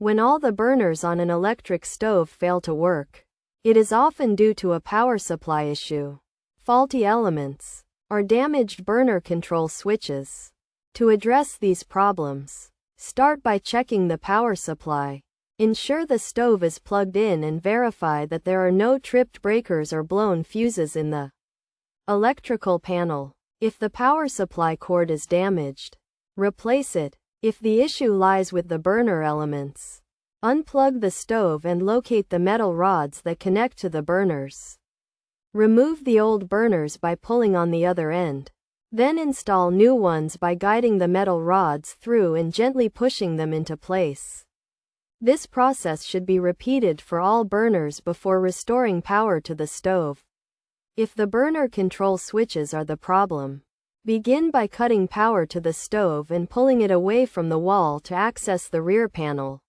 When all the burners on an electric stove fail to work, it is often due to a power supply issue, faulty elements, or damaged burner control switches. To address these problems, start by checking the power supply. Ensure the stove is plugged in and verify that there are no tripped breakers or blown fuses in the electrical panel. If the power supply cord is damaged, replace it. If the issue lies with the burner elements, unplug the stove and locate the metal rods that connect to the burners. Remove the old burners by pulling on the other end. Then install new ones by guiding the metal rods through and gently pushing them into place. This process should be repeated for all burners before restoring power to the stove. If the burner control switches are the problem, begin by cutting power to the stove and pulling it away from the wall to access the rear panel.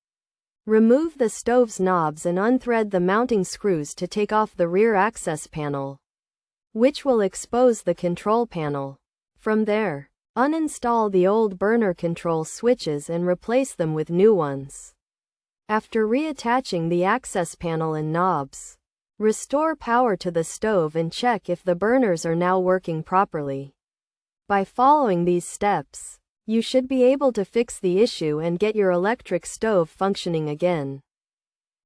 Remove the stove's knobs and unthread the mounting screws to take off the rear access panel, which will expose the control panel. From there, uninstall the old burner control switches and replace them with new ones. After reattaching the access panel and knobs, restore power to the stove and check if the burners are now working properly. By following these steps, you should be able to fix the issue and get your electric stove functioning again.